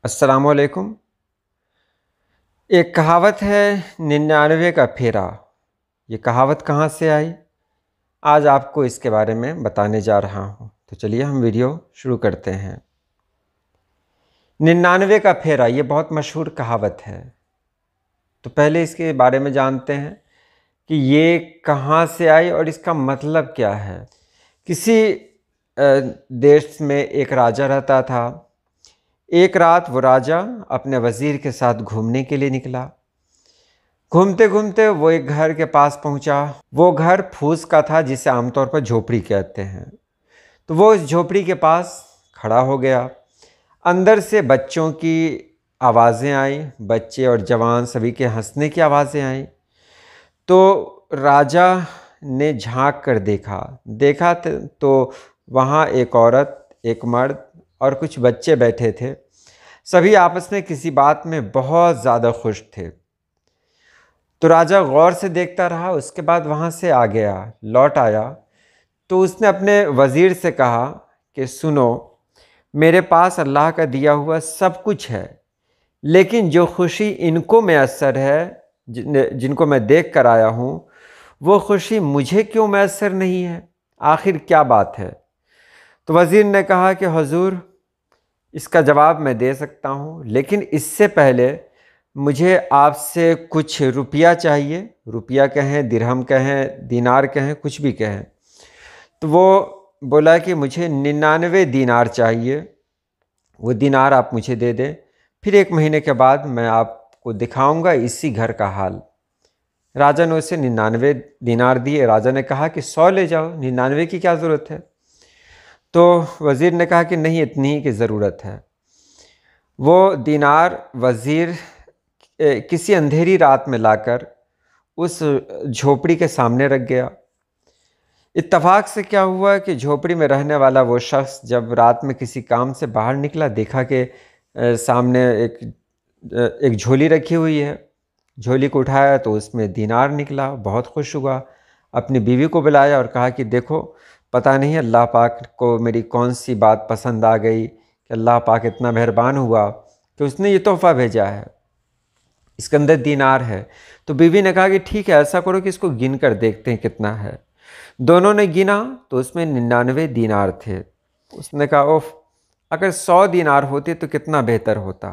अस्सलामुअलैकुम। एक कहावत है 99 का फेरा। ये कहावत कहाँ से आई? आज आपको इसके बारे में बताने जा रहा हूँ। तो चलिए हम वीडियो शुरू करते हैं। 99 का फेरा ये बहुत मशहूर कहावत है। तो पहले इसके बारे में जानते हैं कि ये कहाँ से आई और इसका मतलब क्या है। किसी देश में एक राजा रहता था। एक रात वो राजा अपने वज़ीर के साथ घूमने के लिए निकला। घूमते घूमते वो एक घर के पास पहुंचा। वो घर फूस का था, जिसे आमतौर पर झोपड़ी कहते हैं। तो वो इस झोपड़ी के पास खड़ा हो गया। अंदर से बच्चों की आवाज़ें आई, बच्चे और जवान सभी के हंसने की आवाज़ें आई। तो राजा ने झांक कर देखा तो वहाँ एक औरत, एक मर्द और कुछ बच्चे बैठे थे। सभी आपस में किसी बात में बहुत ज़्यादा खुश थे। तो राजा गौर से देखता रहा। उसके बाद वहाँ से आ गया, लौट आया। तो उसने अपने वज़ीर से कहा कि सुनो, मेरे पास अल्लाह का दिया हुआ सब कुछ है, लेकिन जो खुशी इनको मैसर है, जिनको मैं देख कर आया हूँ, वो खुशी मुझे क्यों मैसर नहीं है? आखिर क्या बात है? तो वज़ीर ने कहा कि हुज़ूर, इसका जवाब मैं दे सकता हूँ, लेकिन इससे पहले मुझे आपसे कुछ रुपया चाहिए। रुपया कहें, दिरहम कहें, दीनार कहें, कुछ भी कहें। तो वो बोला कि मुझे 99 दीनार चाहिए। वो दीनार आप मुझे दे दें, फिर 1 महीने के बाद मैं आपको दिखाऊंगा इसी घर का हाल। राजा ने उसे 99 दीनार दिए। राजा ने कहा कि 100 ले जाओ, 99 की क्या ज़रूरत है? तो वज़ीर ने कहा कि नहीं, इतनी ही की ज़रूरत है। वो दीनार वज़ीर किसी अंधेरी रात में लाकर उस झोपड़ी के सामने रख गया। इत्तफाक से क्या हुआ कि झोपड़ी में रहने वाला वो शख्स जब रात में किसी काम से बाहर निकला, देखा कि सामने एक झोली रखी हुई है। झोली को उठाया तो उसमें दीनार निकला। बहुत खुश हुआ। अपनी बीवी को बुलाया और कहा कि देखो, पता नहीं अल्लाह पाक को मेरी कौन सी बात पसंद आ गई कि अल्लाह पाक इतना मेहरबान हुआ कि उसने ये तोहफ़ा भेजा है, इसके अंदर दीनार है। तो बीवी ने कहा कि ठीक है, ऐसा करो कि इसको गिन कर देखते हैं कितना है। दोनों ने गिना तो उसमें 99 दीनार थे। उसने कहा ओफ, अगर 100 दीनार होते तो कितना बेहतर होता।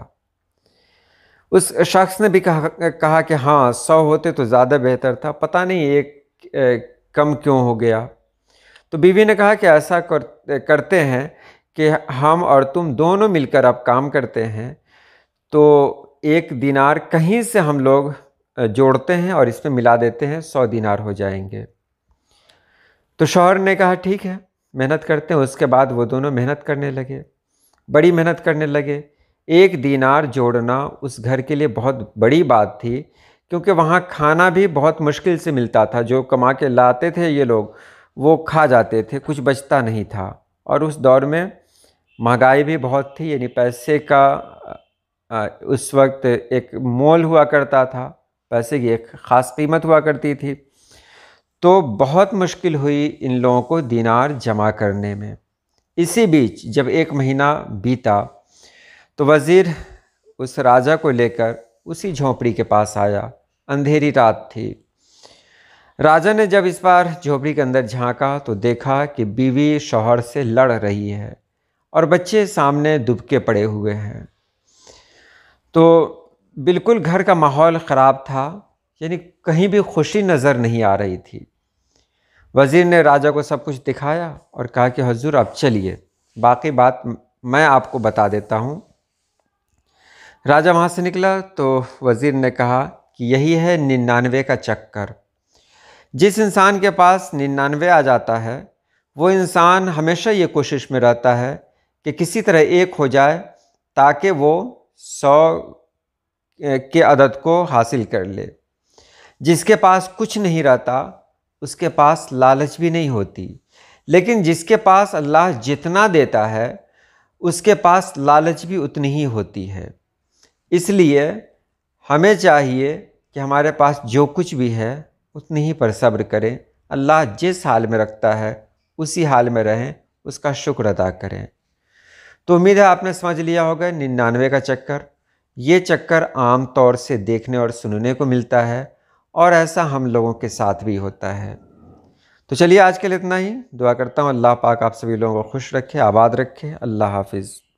उस शख्स ने भी कहा कि हाँ, 100 होते तो ज़्यादा बेहतर था, पता नहीं एक कम क्यों हो गया। तो बीवी ने कहा कि ऐसा करते हैं कि हम और तुम दोनों मिलकर अब काम करते हैं, तो 1 दीनार कहीं से हम लोग जोड़ते हैं और इसमें मिला देते हैं, 100 दीनार हो जाएंगे। तो शौहर ने कहा ठीक है, मेहनत करते हैं। उसके बाद वो दोनों मेहनत करने लगे, बड़ी मेहनत करने लगे। 1 दीनार जोड़ना उस घर के लिए बहुत बड़ी बात थी, क्योंकि वहाँ खाना भी बहुत मुश्किल से मिलता था। जो कमा के लाते थे ये लोग, वो खा जाते थे, कुछ बचता नहीं था। और उस दौर में महंगाई भी बहुत थी, यानी पैसे का उस वक्त एक मोल हुआ करता था, पैसे की एक ख़ास कीमत हुआ करती थी। तो बहुत मुश्किल हुई इन लोगों को दीनार जमा करने में। इसी बीच जब 1 महीना बीता तो वज़ीर उस राजा को लेकर उसी झोंपड़ी के पास आया। अंधेरी रात थी। राजा ने जब इस बार झोंपड़ी के अंदर झांका तो देखा कि बीवी शौहर से लड़ रही है और बच्चे सामने दुबके पड़े हुए हैं। तो बिल्कुल घर का माहौल ख़राब था, यानी कहीं भी खुशी नज़र नहीं आ रही थी। वज़ीर ने राजा को सब कुछ दिखाया और कहा कि हुज़ूर अब चलिए, बाकी बात मैं आपको बता देता हूँ। राजा वहाँ से निकला तो वज़ीर ने कहा कि यही है 99 का चक्कर। जिस इंसान के पास 99 आ जाता है, वो इंसान हमेशा ये कोशिश में रहता है कि किसी तरह एक हो जाए, ताकि वो 100 के अदद को हासिल कर ले। जिसके पास कुछ नहीं रहता, उसके पास लालच भी नहीं होती, लेकिन जिसके पास अल्लाह जितना देता है, उसके पास लालच भी उतनी ही होती है। इसलिए हमें चाहिए कि हमारे पास जो कुछ भी है उतनी ही पर सब्र करें। अल्लाह जिस हाल में रखता है उसी हाल में रहें, उसका शुक्र अदा करें। तो उम्मीद है आपने समझ लिया होगा 99 का चक्कर। ये चक्कर आम तौर से देखने और सुनने को मिलता है और ऐसा हम लोगों के साथ भी होता है। तो चलिए आज के लिए इतना ही। दुआ करता हूँ अल्लाह पाक आप सभी लोगों को खुश रखे, आबाद रखे। अल्लाह हाफिज़।